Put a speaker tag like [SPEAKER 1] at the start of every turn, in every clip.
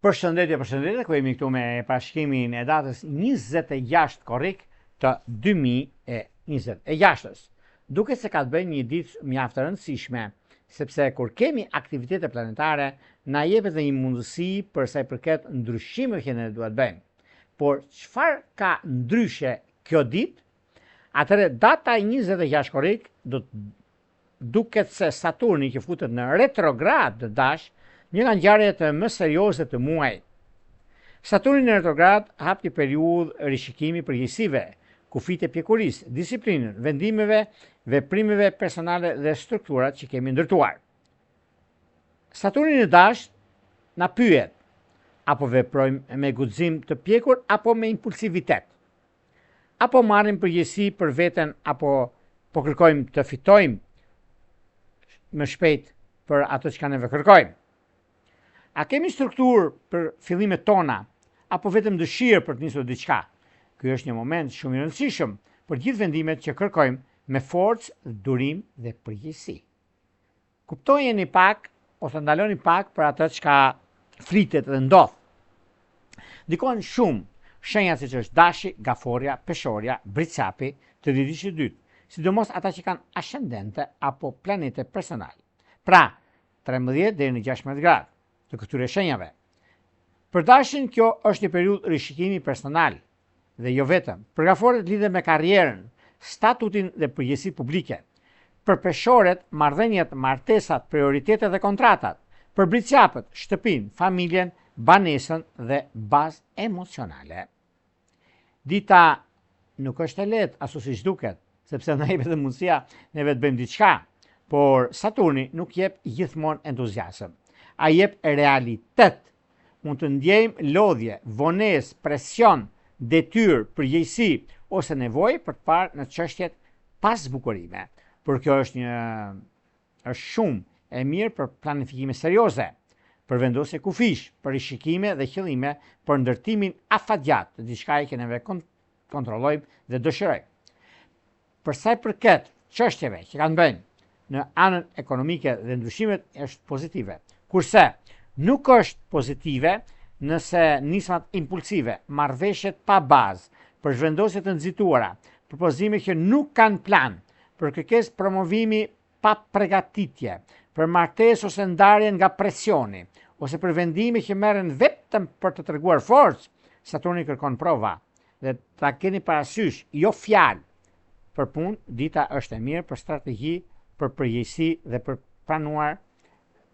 [SPEAKER 1] Përshëndetje, ku jemi këtu me parashkimin e datës 26 korrik të 2026. Duke se ka të bëjë një ditë mjaft e rëndësishme, sepse kur kemi aktivitete planetare, na jepet dhe një mundësi për sa i përket ndryshimeve që ne duhet bëjmë. Por çfarë ka ndryshe kjo ditë? Atëherë data 26 korrik do të duket se Saturni që futet në retrograd të dash, një nga ngjarjet më serioze të muajit. Saturni në retrograd hap një periudhë rishikimi përgjegjësive, kufit e pjekurisë, disiplinën, vendimeve, veprimeve personale dhe strukturat që kemi ndërtuar. Saturni në dash na pyet, apo veprojmë me guxim të pjekur apo me impulsivitet? Apo marrim përgjegjësi për veten apo po kërkojmë të fitojmë më shpejt për ato që neve kërkojmë? A kemi strukturë për fillimet tona, apo vetëm dëshirë për të nisur diçka? Ky është një moment shumë i rëndësishëm për gjithë vendimet që kërkojmë me forcë, durim dhe përgjegjësi. Kuptojeni pak ose ndaloni pak për atë çka flitet dhe ndodh. Ndikojnë shumë shenjat siç është dashi, gaforja, peshorja, bricapi të ditës së dytë, sidomos ata që kanë ascendente apo planete personal. Pra, 13 deri në 16 gradë të këtyre shenjave. Për dashin kjo është një periudhë rishikimi personal dhe jo vetëm. Për gaforet lidhet me karrierën, statutin dhe përgjegjësitë publike. Për peshoret, marrëdhëniet, martesat, prioritetet dhe kontratat. Për bricapët, shtëpinë, familjen, banesën dhe bazë emocionale. Dita nuk është e lehtë ashtu siç duket, sepse na jep edhe mundësia neve të bëjmë diçka, por Saturni nuk jep gjithmonë entuziazëm. A jep realitet. Mund të ndjejmë lodhje, vonesë, presion, detyrë, përgjegjësi ose nevojë për të parë në çështjet pas zbukurime. Por kjo është shumë e mirë për planifikime serioze, për vendosje kufish, për rishikime dhe qëllime, për ndërtimin afatgjat të diçkaje që neve kontrollojmë dhe dëshirojmë. Për sa i përket çështjeve që kanë bëjnë në anën ekonomike dhe ndryshimet është pozitive. Kurse nuk është pozitive nëse nismat impulsive, marrëveshjet pa bazë, për zhvendosje të nxituara, propozime që nuk kanë plan, për kërkesë promovimi pa përgatitje, për martesë ose ndarje nga presioni, ose për vendime që merren vetëm për të treguar forcë, Saturni kërkon prova. Dhe ta keni parasysh, jo fjalë. Për punë, dita është e mirë për strategji, për përgjegjësi dhe për pranuar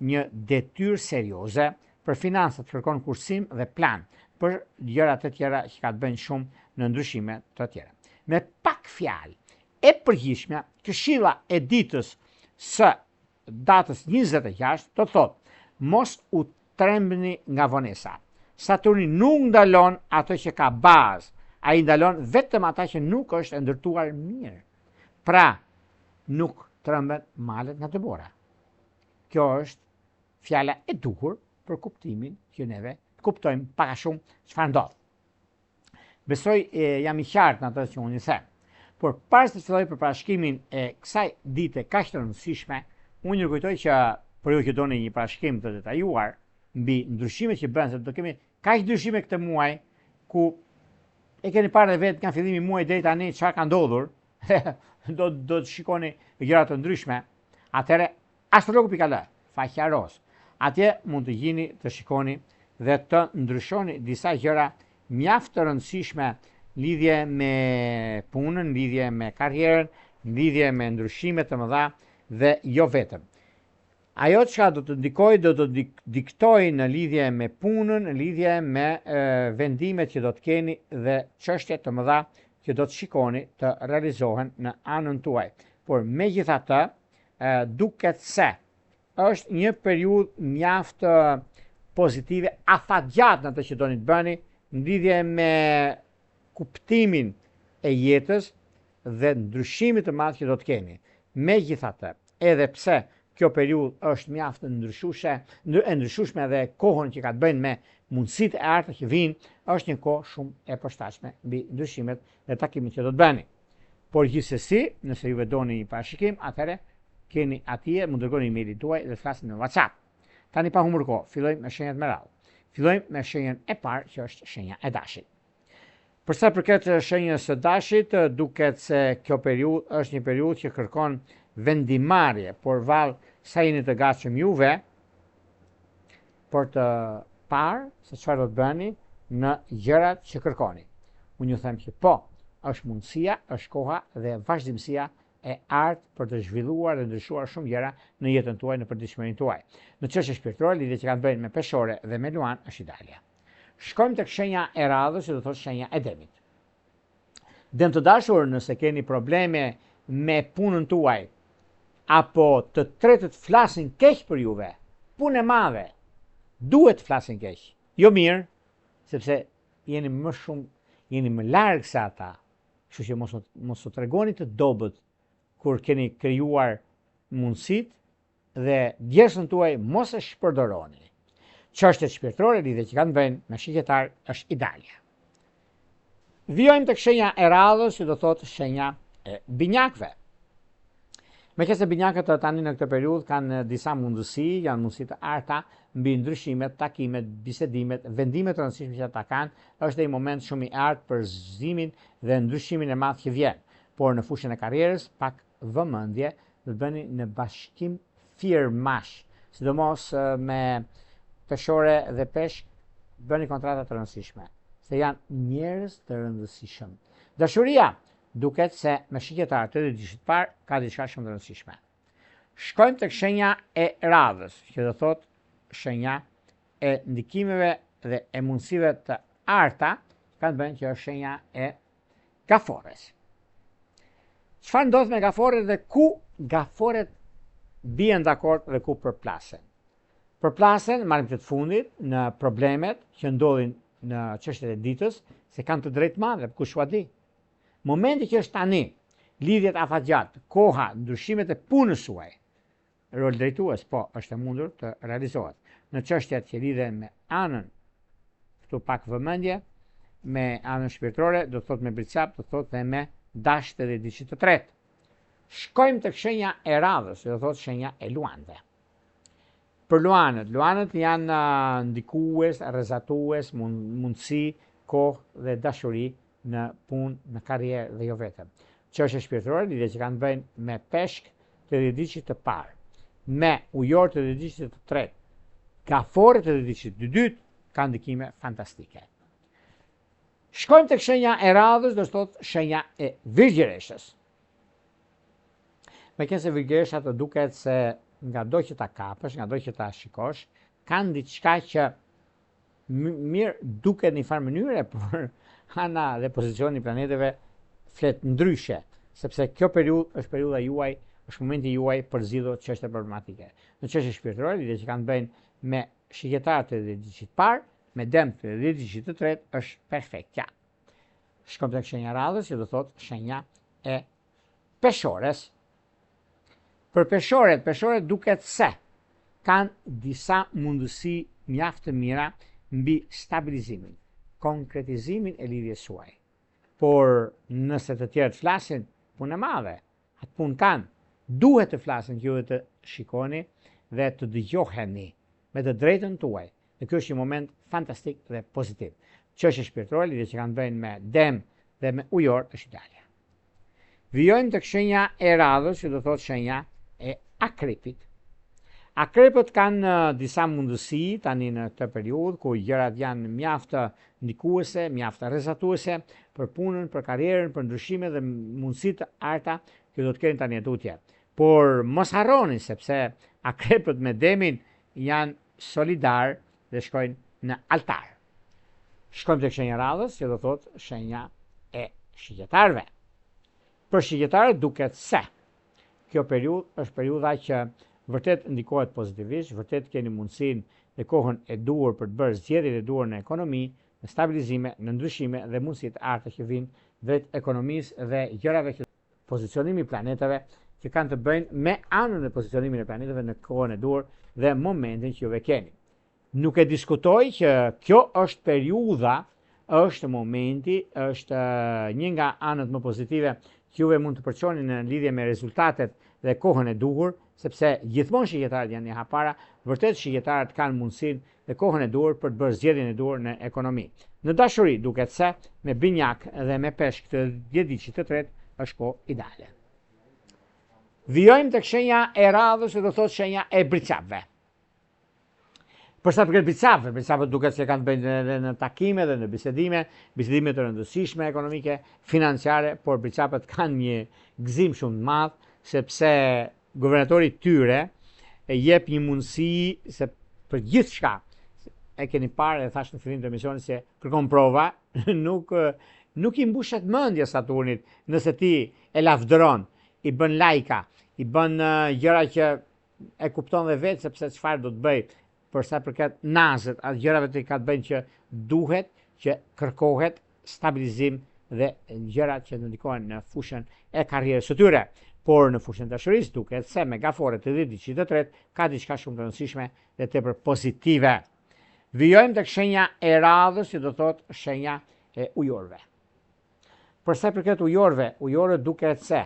[SPEAKER 1] një detyrë serioze. Për financat kërkon kursim dhe plan për gjërat e tjera që ka të bëjnë shumë në ndryshime të tjera. Me pak fjalë e përgjithshme, këshilla e ditës së datës 26 do thotë mos u trembni nga vonesa. Saturni nuk ndalon ato që ka bazë, ai ndalon vetëm ata që nuk është e ndërtuar mirë. Pra, nuk trembet malet nga dëbora. Kjo është fjala e duhur për kuptimin që neve kuptojmë pak a shumë çfarë ndodh. Besoj jam i qartë në atë që unë i them. Por para se të filloj për parashkimin e kësaj dite kaq të rëndësishme, unë ju kujtoj që për ju që doni një parashkim të detajuar mbi ndryshimet që bën, se do kemi kaq ndryshime këtë muaj ku e keni parë vetë nga fillimi i muajit deri tani çfarë ka ndodhur, do të shikoni gjëra të ndryshme. Atëherë astrologu.al, faqja roz. Atje mund të gjini të shikoni dhe të ndryshoni disa gjëra mjaft të rëndësishme lidhje me punën, lidhje me karrierën, lidhje me ndryshime të mëdha dhe jo vetëm. Ajo çka do të ndikojë, do të diktoj në lidhje me punën, në lidhje me vendimet që do të keni dhe çështjet të mëdha që do të shikoni të realizohen në anën tuaj. Por megjithatë, duket se është një periudhë mjaft pozitive, afatgjatë në të që doni të bëni, në lidhje me kuptimin e jetës dhe ndryshimit të madh që do të keni. Megjithatë, edhe pse kjo periudhë është mjaft e ndryshueshme dhe kohën që ka të bëjnë me mundësitë e arta që vinë, është një kohë shumë e përshtatshme mbi ndryshimet dhe takimet që do të bëni. Por gjithsesi, nëse juve doni një parashikim, atëherë keni atje, mund të dërgoni emailin tuaj dhe flasim në WhatsApp. Tani pa humbur kohë, fillojmë me shenjat me radhë. Fillojmë me shenjën e parë, që është shenja e dashit. Për sa përket shenjës së dashit, duket se kjo periudhë është një periudhë që kërkon vendimarrje, por vallë sa jeni të gatshëm juve për të parë se çfarë do të bëni në gjërat që kërkoni. Unë ju them që po, është mundësia, është koha dhe vazhdimësia e artë për të zhvilluar dhe ndryshuar shumë gjëra në jetën tuaj, në përditshmërinë tuaj. Në çështje shpirtërore, lidhje që kanë bëjnë me peshore dhe me luan është ideale. Shkojmë tek shenja e radhës, që do thotë shenja e demit. Dem të dashur, nëse keni probleme me punën tuaj, apo të tretët flasin keq për juve, punë e madhe, duhet të flasin keq. Jo mirë, sepse jeni më shumë, jeni më larg se ata. Kështu që mos u tregoni të dobët kur keni krijuar mundësit dhe djersën tuaj mos e shpërdoroni. Çështjet shpirtërore lidhje që kanë bënë me shigjetar është ideale. Vijojmë tek shenja e radhës, që do thotë shenja e binjakëve. Meqense binjakët tani në këtë periudhë kanë disa mundësi, janë mundësi të arta mbi ndryshimet, takimet, bisedimet, vendimet të rëndësishme që ata kanë, është një moment shumë i artë për zhvillimin dhe ndryshimin e madh që vjen. Por në fushën e karrierës, pak vëmendje do të bëni në bashkim firmash, sidomos me peshore dhe peshk, bëni kontrata të rëndësishme, se janë njerëz të rëndësishëm. Dashuria duket se me shigjetar të ditëshit parë ka diçka shumë të rëndësishme. Shkojmë tek shenja e radhës, që do thotë shenja e ndikimeve dhe e mundësive të arta, kanë bënë që është shenja e gafores. Çfarë ndodh me gaforet dhe ku gaforet bien dakord dhe ku përplasen? Përplasen, marrim të fundit, në problemet që ndodhin në çështjet e ditës, se kanë të drejtë madhe, kush ua di. Momenti që është tani, lidhjet afatgjat, koha, ndryshimet e punës suaj, rol drejtues, po, është e mundur të realizohet. Në çështjet që lidhen me anën, këtu pak vëmendje, me anën shpirtërore, do të thotë me bricap, do të thotë dhe me dashtë dhe diçit të tretë. Shkojmë tek shenja e radhës, do të thotë shenja e luanëve. Për luanët janë ndikues, rrezatues, mundësi, kohë dhe dashuri në punë, në karrierë dhe jo vetëm. Çështje shpirtërore, lidhje që kanë bëjnë me peshk të dhjetëdhjetit të parë, me ujor të dhjetëdhjetit të tretë, gafore të dhjetëdhjetit të dytë, kanë ndikime fantastike. Shkojmë tek shenja e radhës, do të thotë shenja e virgjëreshës. Meqense virgjëresha të duket se nga do që ta kapësh, nga do që ta shikosh, kanë diçka që mirë duket në një farë mënyre, por ana dhe pozicioni i planeteve flet ndryshe, sepse kjo periudhë është periudha juaj, është momenti juaj për zgjidhur çështje problematike. Në çështje shpirtërore, lidhje që kanë bëjnë me shigjetarët e dhjetëdhjetit të parë, me demt të dhjetëdhjetit të tretë, është perfektja. Shkojmë tek shenja e radhës, që do thotë shenja e peshores. Për peshorët duket se kanë disa mundësi mjaft të mira mbi stabilizimin, konkretizimin e lidhjes suaj. Por nëse të tjerët flasin, punë e madhe, atë punë kanë, duhet të flasin që ju të shikoni dhe të dëgjoheni me të drejtën tuaj. Dhe kjo është një moment fantastik dhe pozitiv. Çështje shpirtërore, lidhje që kanë bëjnë me dem dhe me ujor, është ideale. Vijojmë tek shenja e radhës, që do thotë shenja e akrepit. Akrepët kanë disa mundësi tani në këtë periudhë, ku gjërat janë mjaft ndikuese, mjaft rrezatuese për punën, për karrierën, për ndryshimet dhe mundësitë të arta që do të keni tani tutje. Por mos harroni, sepse akrepët me demin janë solidar dhe shkojnë në altar. Shkojmë tek shenja e radhës, që do thotë shenja e shigjetarëve. Për shigjetarët duket se kjo periudhë është periudha që vërtet ndikohet pozitivisht, vërtet keni mundësinë dhe kohën e duhur për të bërë zgjedhjet e duhur në ekonomi, në stabilizime, në ndryshime dhe mundësitë e arta që vijnë drejt ekonomisë dhe gjërave që pozicionimi i planetave që kanë të bëjnë me anën e pozicionimin e planetave në kohën e duhur dhe momentin që juve keni. Nuk e diskutoj që kjo është periudha, është momenti, është një nga anët më pozitive që juve mund të përçoni në lidhje me rezultatet dhe kohën e duhur sepse gjithmonë shqiptarët janë një hapara, vërtet shqiptarët kanë mundësinë dhe kohën e duhur për të bërë zgjedhjen e duhur në ekonomi. Në dashuri duket se me binjak dhe me peshk të djediqit të tretë është kohë ideale. Vijojmë tek shenja e radhës, do thotë shenja e bricapëve. Për sa përket bricapëve, bricapët duket se kanë bëjnë edhe në takime dhe në bisedime të rëndësishme ekonomike, financiare, por bricapët kanë një gëzim shumë të madh sepse guvernatori tyre e jep një mundësi se për gjithçka e keni parë e thash në fillim të emisionit se kërkon prova, nuk i mbushet mendja Saturnit nëse ti e lavdëron, i bën lajka, i bën gjëra që e kupton dhe vetë sepse çfarë do të bëj për sa përket nazet, atë gjërave që ka të bëjnë që duhet që kërkohet stabilizim dhe gjëra që ndikojnë në fushën e karrierës së tyre. Por në fushën e dashurisë duket se me gafore të djediqit të tretë ka diçka shumë të rëndësishme dhe tepër pozitive. Vijojmë tek shenja e radhës, që do thotë shenja e ujorëve. Për sa përket ujorët duket se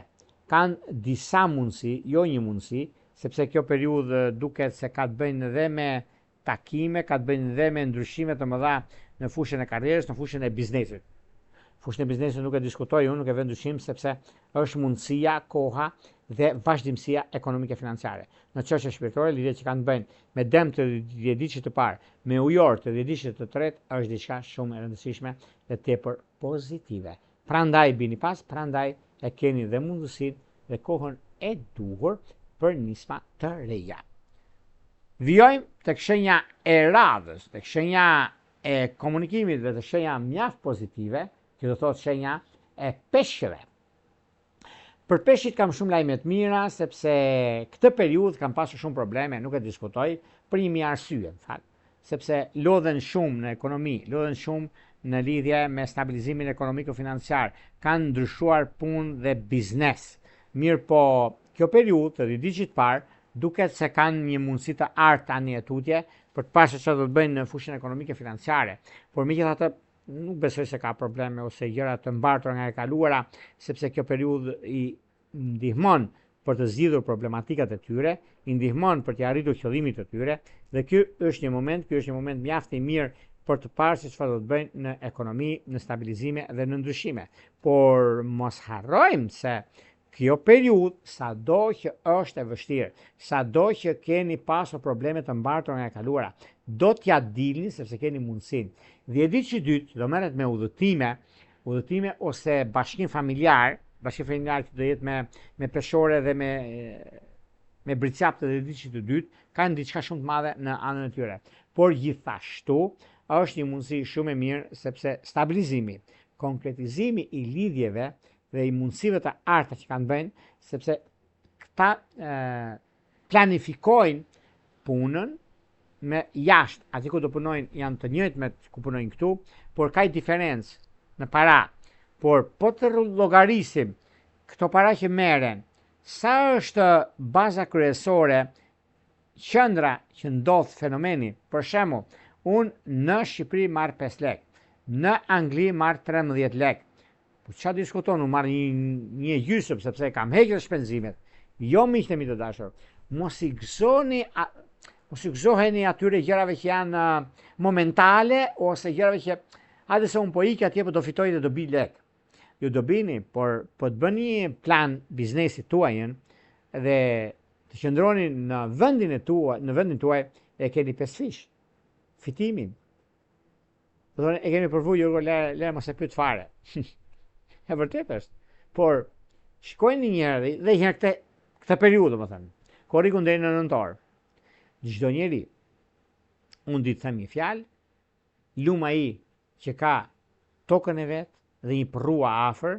[SPEAKER 1] kanë disa mundësi, jo një mundësi, sepse kjo periudhë duket se ka të bëjnë edhe me takime, ka të bëjnë edhe me ndryshime të mëdha në fushën e karrierës, në fushën e biznesit. Fushën e biznesit nuk e diskutoj unë, nuk e vë ndryshim sepse është mundësia, koha dhe vazhdimësia ekonomike financiare. Në çështje shpirtërore, lidhjet që kanë të bëjnë me dëm të djediqit të parë, me ujor të djediqit të tretë, është diçka shumë e rëndësishme dhe tepër pozitive. Prandaj bini pas, prandaj e keni dhe mundësinë dhe kohën e duhur për nisma të reja. Vijojmë tek shenja e radhës, tek shenja e komunikimit dhe tek shenja mjaft pozitive, që do thotë shenja e peshqeve. Për peshqit kam shumë lajme të mira, sepse këtë periudhë kam pasur shumë probleme, nuk e diskutoj, për një arsye, në fakt, sepse lodhen shumë në ekonomi, lodhen shumë në lidhje me stabilizimin ekonomiko-financiar, kanë ndryshuar punë dhe biznes. Mirë po, kjo periudhë të djediqit parë duket se kanë një mundësi të artë tani e tutje për të pasur çfarë do të bëjnë në fushën ekonomike financiare. Por megjithatë nuk besoj se ka probleme ose gjëra të mbartura nga e kaluara, sepse kjo periudhë i ndihmon për të zgjidhur problematikat e tyre, i ndihmon për të arritur qëllimit të tyre, dhe ky është një moment mjaft i mirë për të parë se çfarë do të bëjnë në ekonomi, në stabilizime dhe në ndryshime. Por mos harrojmë se kjo periudhë, sado që është e vështirë, sado që keni pasur probleme të mbartura nga e kaluara, do t'ja dilni sepse keni mundësinë. Djediqi i dytë do merret me udhëtime ose bashkim familjar që do jetë me peshore dhe me bricap të djediqit të dytë, kanë diçka shumë të madhe në anën e tyre. Por gjithashtu është një mundësi shumë e mirë sepse stabilizimi, konkretizimi i lidhjeve dhe i mundësive të arta që kanë bëjnë, sepse këta planifikojnë punën me jashtë, aty ku do punojnë janë të njëjtë me ku punojnë këtu, por ka diferencë në para. Por po të llogarisim këto para që merren, sa është baza kryesore, qendra që ndodh fenomeni, për shembull, unë në Shqipëri marr 5 lekë, në Angli marr 13 lekë. Po çfarë diskuton, unë marr një gjysmë sepse kam hequr shpenzimet. Jo miqtë mi të dashur, mos i gëzoheni atyre gjërave që janë momentale ose gjërave që hajde se unë po ik atje po do fitoj dhe do bi lek. Ju do bini, por po të bëni plan biznesit tuajën dhe të qëndroni në vendin tuaj e keni 5 fish. Fitimin. E kemi përvu Jurgo, le mos e pyet fare. E vërtet është. Por shikojni një herë dhe një herë këtë periudhë, më thënë. Korrikun deri në nëntor. Çdo njeri, unë di të them një fjalë, lum ai që ka tokën e vet dhe një prrua afër,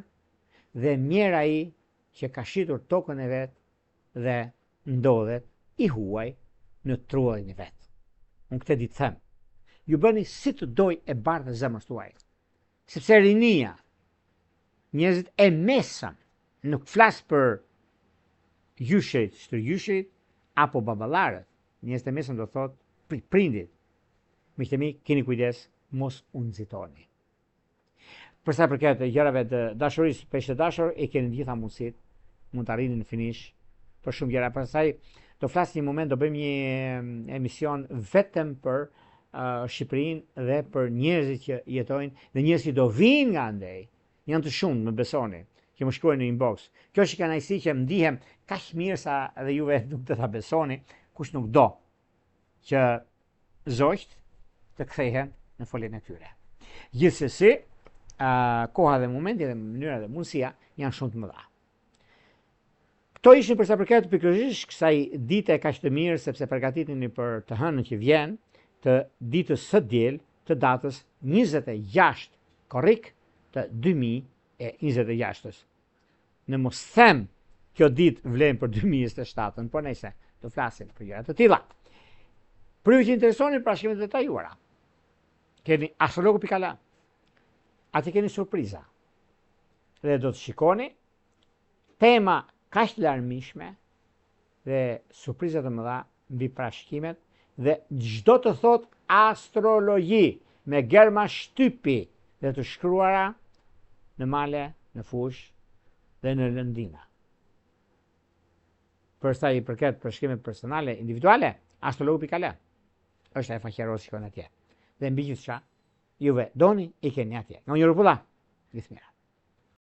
[SPEAKER 1] dhe mjer ai që ka shitur tokën e vet dhe ndodhet i huaj në trullin e vet. Unë këtë di të them. Ju bëni si të doj e bardhë zemrës tuaj. Sepse rinia, njerëzit e mesëm, nuk flas për gjysherit, shtrëgjysherit apo baballarët. Njerëzit e mesëm do thotë prindit. Miqtë mi, keni kujdes, mos u nxitoni. Për sa përket gjërave të dashurisë, peshë dashur, e keni gjitha mundësit, mund të arrini në finish, për shumë gjëra. Pastaj do flas një moment, do bëjmë një emision vetëm për Shqipërinë dhe për njerëzit që jetojnë dhe njerëzit do vinë nga andej. Janë të shumë, më besoni, që më shkruajnë në inbox. Kjo është kënaqësi që më ndihem kaq mirë sa edhe juve nuk të ta besoni, kush nuk do që zogjt të kthehen në foljen e tyre. Gjithsesi, koha dhe momenti dhe mënyra dhe mundësia janë shumë të mëdha. Këto ishin për sa përket pikërisht kësaj dite kaq të mirë, sepse përgatiteni për të hënën që vjen, të ditës së diel, të datës 26 korrik të 2026-ës. Në mos them kjo ditë vlen për 2027-ën, por nëse do flasim për gjëra të tilla. Për ju që interesoni për shkrimet detajuara, keni astrologu.al. Aty keni surpriza. Dhe do të shikoni tema kaq të larmishme dhe surpriza të mëdha mbi parashkimet dhe çdo të thot astrologji me germa shtypi dhe të shkruara në male, në fush dhe në lëndina. Për sa i përket përshkrimet personale, individuale, astrologu.al është e faqeros që shkon atje. Dhe mbi gjithçka, juve doni i keni atje. Nga një rrupulla, gjithë mira.